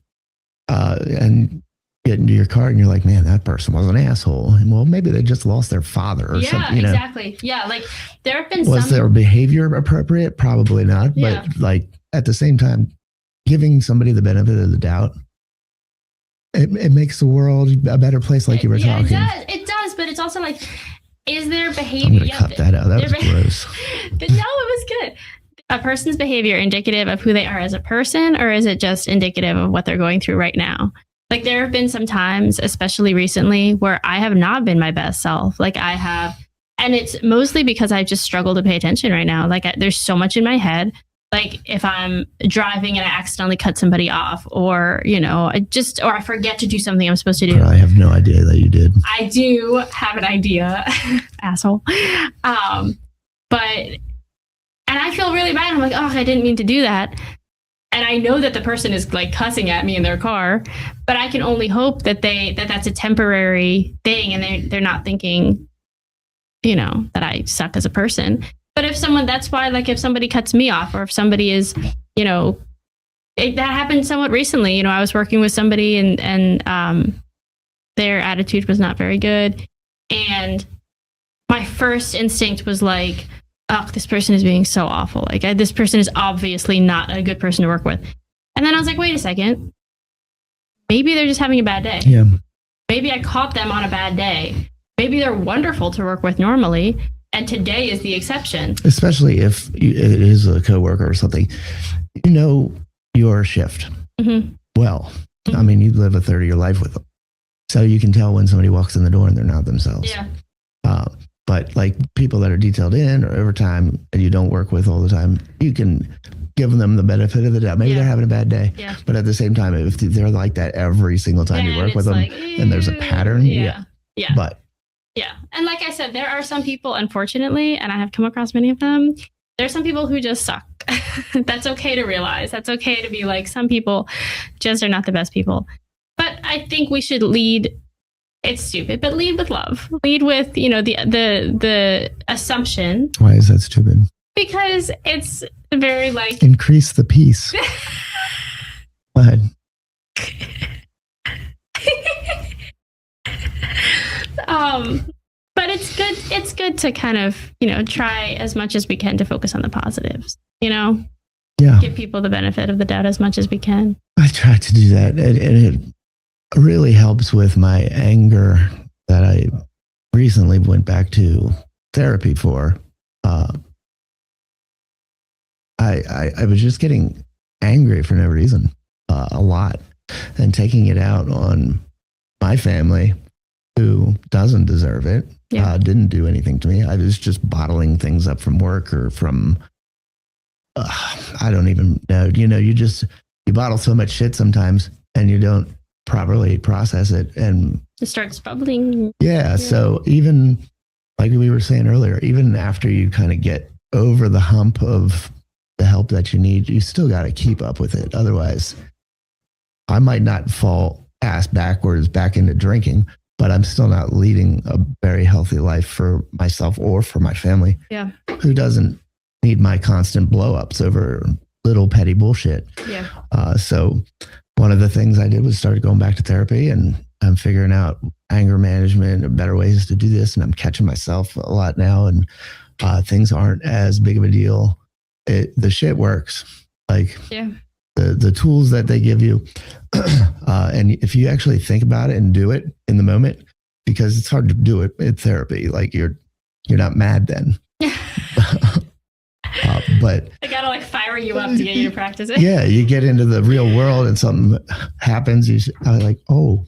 get into your car and you're like, man, that person was an asshole. And well, maybe they just lost their father or something. Exactly. Yeah. Like there have been was their behavior appropriate? Probably not. But like at the same time, giving somebody the benefit of the doubt, it makes the world a better place, like you were talking. It does, but it's also like, is their behavior... I'm going to cut that out. That was gross. But no, it was good. A person's behavior indicative of who they are as a person, or is it just indicative of what they're going through right now? Like there have been some times, especially recently, where I have not been my best self. Like I have, and it's mostly because I just struggle to pay attention right now. Like there's so much in my head. Like if I'm driving and I accidentally cut somebody off, or, you know, or I forget to do something I'm supposed to do. I have no idea that you did. I do have an idea, asshole. And I feel really bad. I'm like, oh, I didn't mean to do that. And I know that the person is like cussing at me in their car, but I can only hope that that's a temporary thing, and they're not thinking, you know, that I suck as a person. But if that's why, like, if somebody cuts me off, or if somebody is, you know, that happened somewhat recently. You know, I was working with somebody and their attitude was not very good. And my first instinct was like, oh, this person is being so awful. Like this person is obviously not a good person to work with. And then I was like, wait a second. Maybe they're just having a bad day. Yeah. Maybe I caught them on a bad day. Maybe they're wonderful to work with normally, and today is the exception. Especially if it is a coworker or something. You know your shift. Mm-hmm. Well, I mean, you live a third of your life with them. So you can tell when somebody walks in the door and they're not themselves. Yeah. But like people that are detailed in or overtime and you don't work with all the time, you can give them the benefit of the doubt. Maybe they're having a bad day. Yeah. But at the same time, if they're like that every single time you work with them, and there's a pattern. Yeah. But yeah. And like I said, there are some people, unfortunately, and I have come across many of them, there are some people who just suck. That's okay to realize. That's okay to be like, some people just are not the best people. But I think we should lead. It's stupid, but lead with love. Lead with, you know, the assumption. Why is that stupid? Because it's very like increase the peace. Go ahead. But it's good. It's good to kind of, you know, try as much as we can to focus on the positives. You know, give people the benefit of the doubt as much as we can. I try to do that, and it really helps with my anger that I recently went back to therapy for. I was just getting angry for no reason, a lot, and taking it out on my family, who doesn't deserve it, didn't do anything to me. I was just bottling things up from work or from, I don't even know. You know, you bottle so much shit sometimes and you don't properly process it, and it starts bubbling. Yeah. So even like we were saying earlier, even after you kind of get over the hump of the help that you need, you still got to keep up with it. Otherwise, I might not fall ass backwards back into drinking, but I'm still not leading a very healthy life for myself or for my family. Yeah. Who doesn't need my constant blow-ups over little petty bullshit? Yeah. So one of the things I did was start going back to therapy, and I'm figuring out anger management and better ways to do this. And I'm catching myself a lot now, and things aren't as big of a deal. The shit works. Like the tools that they give you. And if you actually think about it and do it in the moment, because it's hard to do it in therapy, like you're not mad then. But they gotta like fire you up to get you to practice it. Yeah, you get into the real world and something happens. I'm like, oh,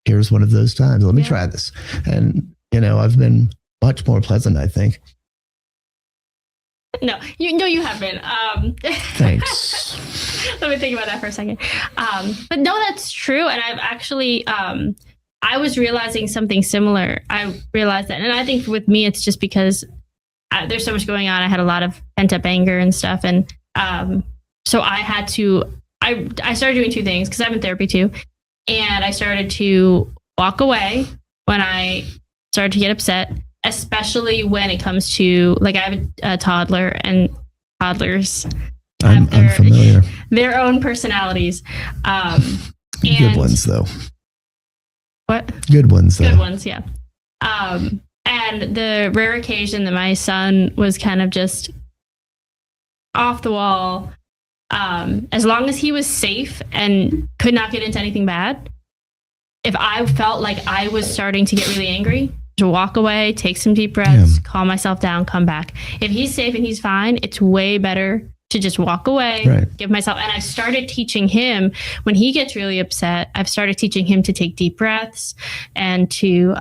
here's one of those times. Let me try this. And, you know, I've been much more pleasant, I think. No, you haven't. Thanks. Let me think about that for a second. But no, that's true. And I've actually, I was realizing something similar. I realized that. And I think with me, it's just because there's so much going on. I had a lot of pent up anger and stuff. And so I had to, I started doing two things, because I'm in therapy too. And I started to walk away when I started to get upset, especially when it comes to, like, I have a toddler, and toddlers I'm familiar. their own personalities. Good ones, though. What? Good ones, though. Good ones, yeah. And the rare occasion that my son was kind of just off the wall, as long as he was safe and could not get into anything bad, if I felt like I was starting to get really angry, to walk away, take some deep breaths, calm myself down, come back. If he's safe and he's fine, it's way better to just walk away, give myself. And I've started teaching him, when he gets really upset, I've started teaching him to take deep breaths and to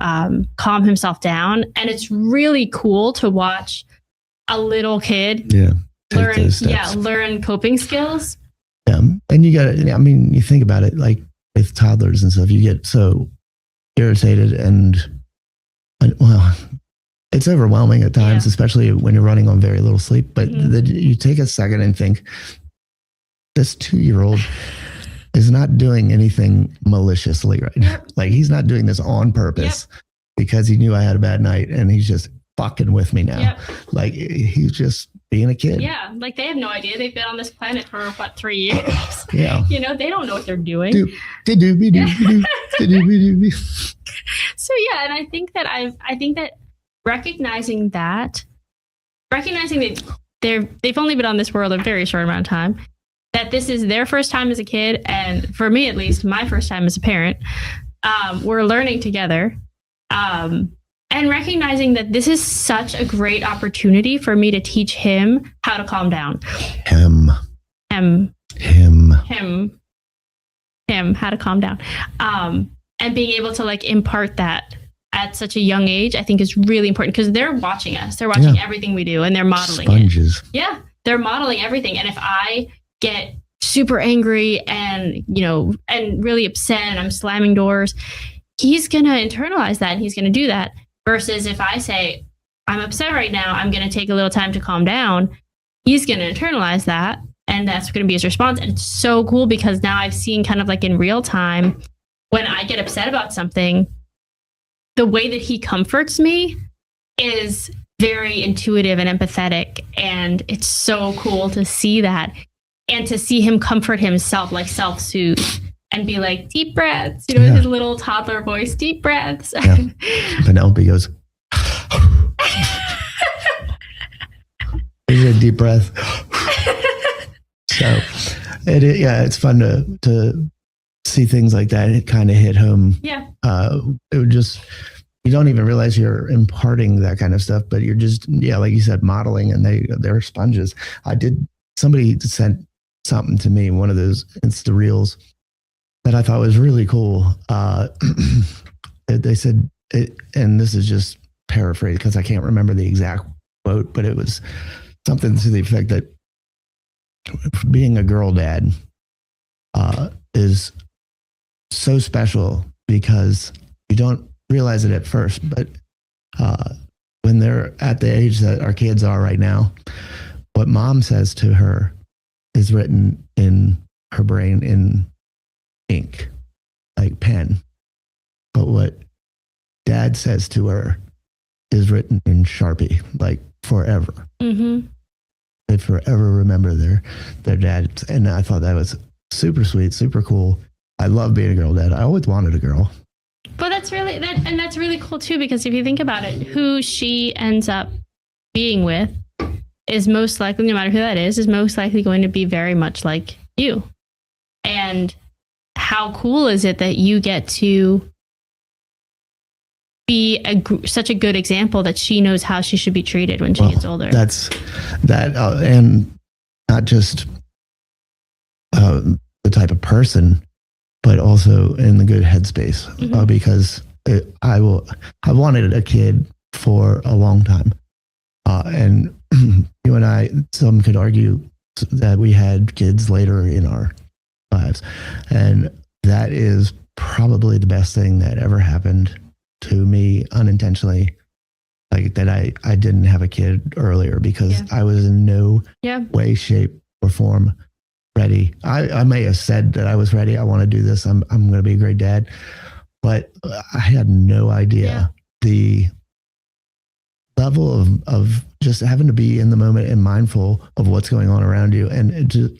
calm himself down. And it's really cool to watch a little kid learn coping skills. Yeah. And you got to, I mean, you think about it, like with toddlers and stuff, you get so irritated and well, it's overwhelming at times, especially when you're running on very little sleep. But you take a second and think, this 2-year-old is not doing anything maliciously right now. Like, he's not doing this on purpose because he knew I had a bad night, and he's just fucking with me now. Like, he's just being a kid. Yeah, like, they have no idea. They've been on this planet for, 3 years? You know, they don't know what they're doing. So yeah, and I think that recognizing that they've only been on this world a very short amount of time, that this is their first time as a kid, and for me at least, my first time as a parent, we're learning together, and recognizing that this is such a great opportunity for me to teach him how to calm down. Him, how to calm down. And being able to, like, impart that at such a young age, I think is really important, because they're watching us. They're watching everything we do, and they're modeling Sponges. it. Yeah, they're modeling everything. And if I get super angry and, you know, and really upset and I'm slamming doors, he's going to internalize that, and he's going to do that. Versus if I say, I'm upset right now, I'm going to take a little time to calm down, he's going to internalize that, and that's going to be his response. And it's so cool, because now I've seen kind of like in real time, when I get upset about something, the way that he comforts me is very intuitive and empathetic. And it's so cool to see that, and to see him comfort himself, like self-soothe, and be like, deep breaths, you know, with his little toddler voice, deep breaths. Penelope goes, here's a deep breath. So it's fun to see things like that. It kind of hit home. It would just, you don't even realize you're imparting that kind of stuff, but you're just, like you said, modeling, and they're sponges. Somebody sent something to me, one of those Insta Reels, that I thought was really cool. They said, and this is just paraphrased because I can't remember the exact quote, but it was something to the effect that being a girl dad is so special, because you don't realize it at first, but when they're at the age that our kids are right now, what mom says to her is written in her brain in ink, like pen. But what dad says to her is written in Sharpie, like forever. They forever remember their dad. And I thought that was super sweet, super cool. I love being a girl dad. I always wanted a girl. But that's really cool too, because if you think about it, who she ends up being with is most likely, no matter who that is most likely going to be very much like you. And how cool is it that you get to be such a good example that she knows how she should be treated when she gets older. That's that, and not just the type of person, but also in the good headspace. Because I've wanted a kid for a long time, and you and I, some could argue that we had kids later in our lives, and that is probably the best thing that ever happened to me unintentionally, like that I didn't have a kid earlier, because I was in no way, shape, or form ready. I may have said that I was ready. I want to do this. I'm going to be a great dad. But I had no idea the level of just having to be in the moment and mindful of what's going on around you,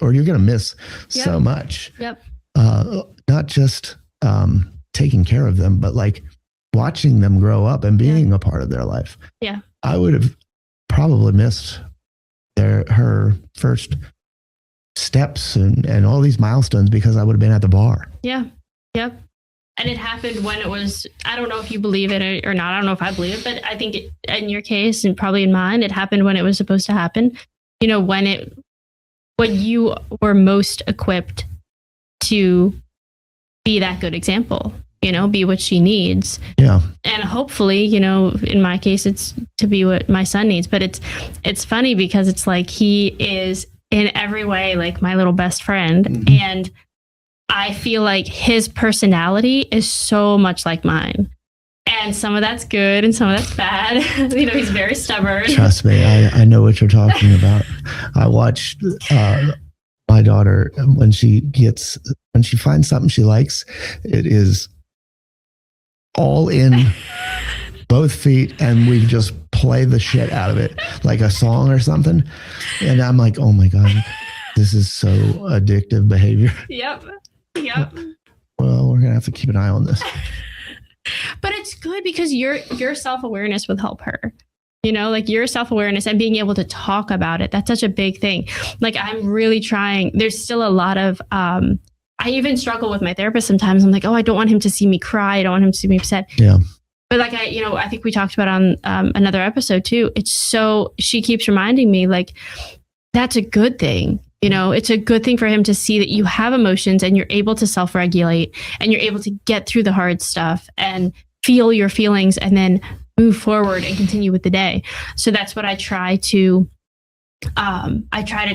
or you're going to miss so much. Yep. Not just taking care of them, but like watching them grow up and being a part of their life. Yeah. I would have probably missed her first steps and all these milestones because I would have been at the bar. Yeah. Yep. And it happened when it was, I don't know if you believe it or not. I don't know if I believe it, but I think in your case and probably in mine, it happened when it was supposed to happen. You know, when you were most equipped to be that good example, you know, be what she needs. Yeah. And hopefully, you know, in my case, it's to be what my son needs. But it's funny because it's like he is in every way like my little best friend. Mm-hmm. And I feel like his personality is so much like mine. And some of that's good and some of that's bad. You know, he's very stubborn. Trust me, I know what you're talking about. I watched my daughter when she finds something she likes, it is all in both feet, and we just play the shit out of it like a song or something. And I'm like, oh my God, this is so addictive behavior. Yep. Well, we're gonna have to keep an eye on this. But it's good because your self-awareness will help her. You know, like your self-awareness and being able to talk about it. That's such a big thing. Like I'm really trying. There's still a lot of, I even struggle with my therapist sometimes. I'm like, oh, I don't want him to see me cry. I don't want him to see me upset. Yeah. But like, I think we talked about on another episode too. She keeps reminding me like, that's a good thing. You know, it's a good thing for him to see that you have emotions and you're able to self-regulate and you're able to get through the hard stuff and feel your feelings and then move forward and continue with the day. So that's what I try to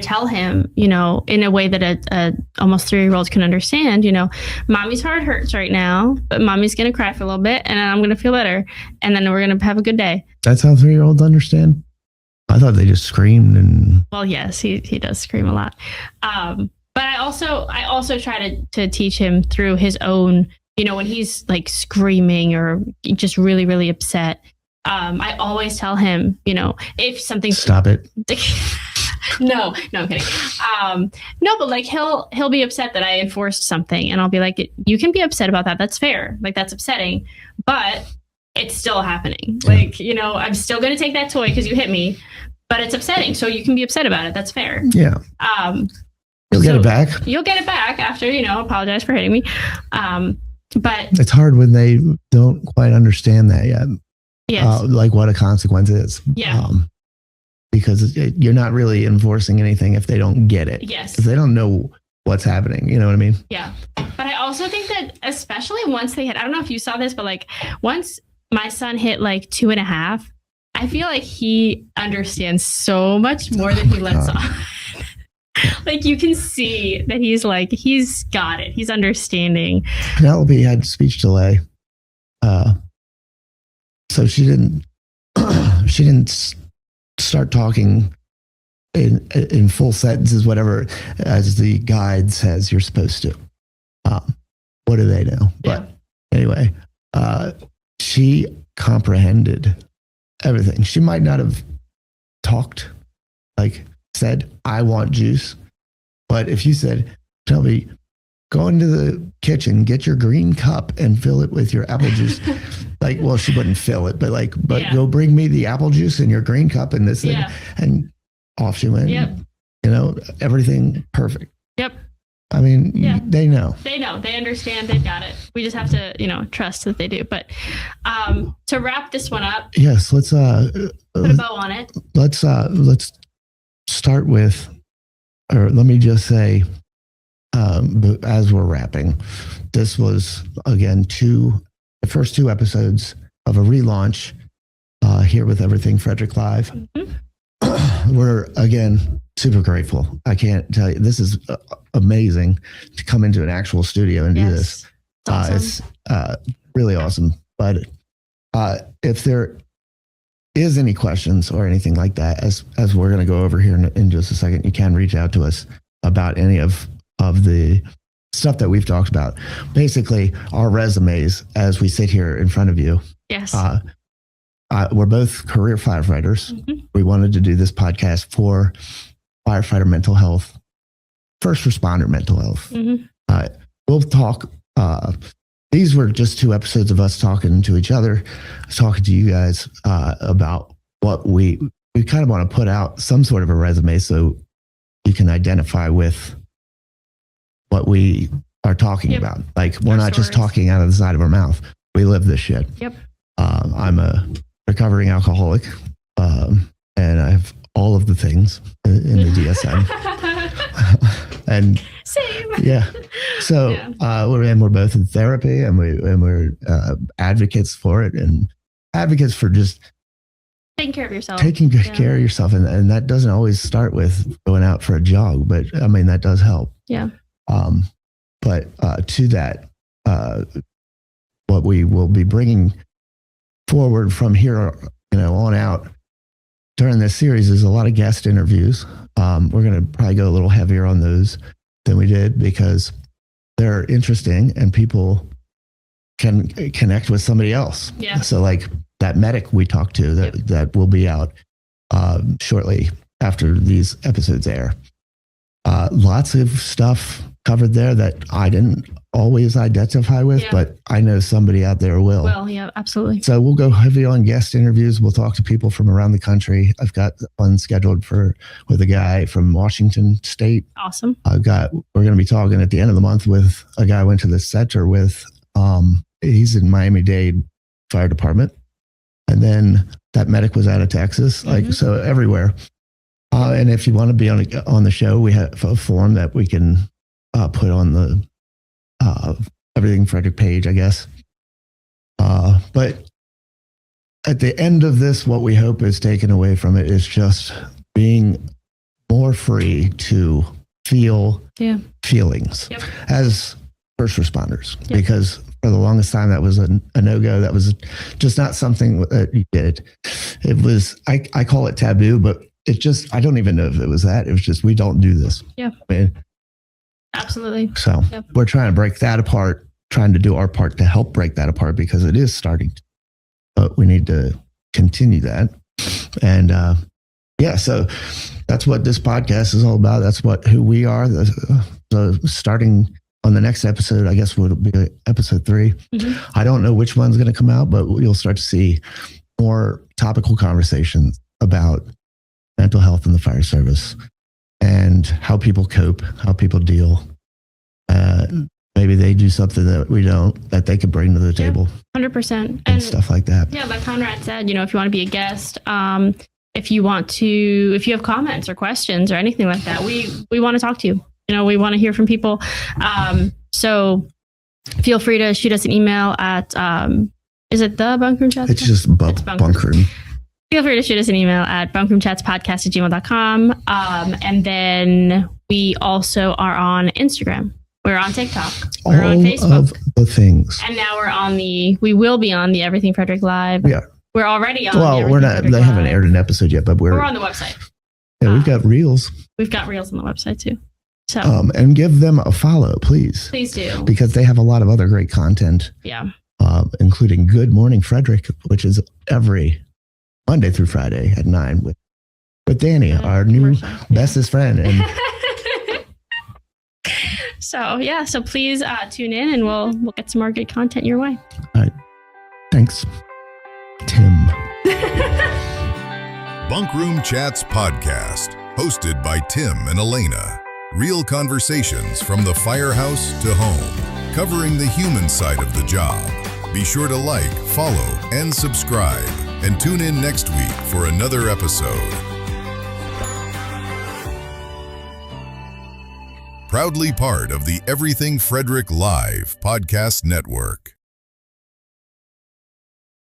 tell him, you know, in a way that a almost 3-year-old can understand, you know, mommy's heart hurts right now, but mommy's going to cry for a little bit and then I'm going to feel better. And then we're going to have a good day. That's how 3-year-olds understand. I thought they just screamed and. Well, yes, he does scream a lot. But I also try to teach him through his own, you know, when he's like screaming or just really, really upset. I always tell him, you know, if something. Stop it. No, I'm kidding. No, but like he'll be upset that I enforced something and I'll be like, you can be upset about that. That's fair. Like that's upsetting, but it's still happening. Like, you know, I'm still going to take that toy because you hit me, but it's upsetting. So you can be upset about it. That's fair. Yeah. You'll get it back. You'll get it back after, you know, apologize for hitting me. But it's hard when they don't quite understand that yet. Yes. Like what a consequence is. Yeah. Because you're not really enforcing anything if they don't get it. Yes. If they don't know what's happening. You know what I mean? Yeah. But I also think that especially once they hit, I don't know if you saw this, but like once my son hit like 2.5, I feel like he understands so much more than he lets on. Like you can see that he's got it. He's understanding. Penelope had speech delay. So she didn't start talking in full sentences, whatever, as the guide says you're supposed to. What do they know? Yeah. But anyway, she comprehended everything. She might not have talked, like said, I want juice. But if you said, tell me, go into the kitchen, get your green cup and fill it with your apple juice. Like, well, she wouldn't fill it, but go bring me the apple juice in your green cup and this thing. And off she went. Yep. You know, everything perfect. Yep. I mean, they know. They know. They understand. They've got it. We just have to, you know, trust that they do. But to wrap this one up. Yes, let's put a bow on it. Let's start with, or let me just say, as we're wrapping, this was again the first 2 episodes of a relaunch here with Everything Frederick Live. Mm-hmm. We're again super grateful. I can't tell you, this is amazing to come into an actual studio and do this. Awesome. It's really awesome. But if there is any questions or anything like that, as we're going to go over here in just a second, you can reach out to us about any of of the stuff that we've talked about. Basically, our resumes as we sit here in front of you. Yes. We're both career firefighters. Mm-hmm. We wanted to do this podcast for firefighter mental health, first responder mental health. Mm-hmm. We'll talk. These were just 2 episodes of us talking to each other, talking to you guys about what we kind of want to put out some sort of a resume so you can identify with what we are talking about. Like, we're not just talking out of the side of our mouth. We live this shit. Yep. I'm a recovering alcoholic, and I have all of the things in the DSM. And same. Yeah. So we're both in therapy, and we're advocates for it, and advocates for just taking care of yourself. Taking good care of yourself, and that doesn't always start with going out for a jog, but I mean that does help. Yeah. But to that, what we will be bringing forward from here, on out during this series is a lot of guest interviews. We're going to probably go a little heavier on those than we did because they're interesting and people can connect with somebody else. Yeah. So like that medic we talked to that will be out shortly after these episodes air. Lots of stuff covered there that I didn't always identify with, but I know somebody out there will. Well, yeah, absolutely. So we'll go heavy on guest interviews. We'll talk to people from around the country. I've got one scheduled with a guy from Washington State. Awesome. We're going to be talking at the end of the month with a guy I went to the center with. He's in Miami-Dade Fire Department. And then that medic was out of Texas, so everywhere. And if you want to be on the show, we have a form that we can put on the Everything Frederick page, I guess. But at the end of this, what we hope is taken away from it is just being more free to feel feelings as first responders. Because for the longest time, that was a no-go. That was just not something that you did. It was, I call it taboo, but it just, I don't even know if it was that. It was just, we don't do this. Yeah. I mean, absolutely. So we're trying to break that apart, trying to do our part to help break that apart because it is starting to, but we need to continue that. And so that's what this podcast is all about. That's who we are. So starting on the next episode, I guess would be episode 3. Mm-hmm. I don't know which one's going to come out, but you'll start to see more topical conversations about mental health in the fire service and how people cope, how people deal. Maybe they do something that we don't, that they could bring to the table. 100%. And stuff like that. Yeah, like Conrad said, if you want to be a guest, if you have comments or questions or anything like that, we want to talk to you. We want to hear from people. So feel free to shoot us an email at, is it the Bunkroom Chats? It's just Bunkroom. Feel free to shoot us an email at bunkroomchatspodcast@gmail.com. And then we also are on Instagram. We're on TikTok. We're on Facebook. Of the things. And now we will be on the Everything Frederick Live. Yeah. We're already on. Well, we're not, they haven't aired an episode yet, but we're on the website. Yeah, we've got reels. We've got reels on the website too. So, and give them a follow, please. Please do. Because they have a lot of other great content. Yeah. Including Good Morning Frederick, which is every Monday through Friday at 9 with Danny, our new bestest friend. And so please tune in and we'll get some more good content your way. All right. Thanks, Tim. Bunkroom Chats Podcast, hosted by Tim and Elaina. Real conversations from the firehouse to home, covering the human side of the job. Be sure to like, follow, and subscribe. And tune in next week for another episode. Proudly part of the Everything Frederick Live podcast network.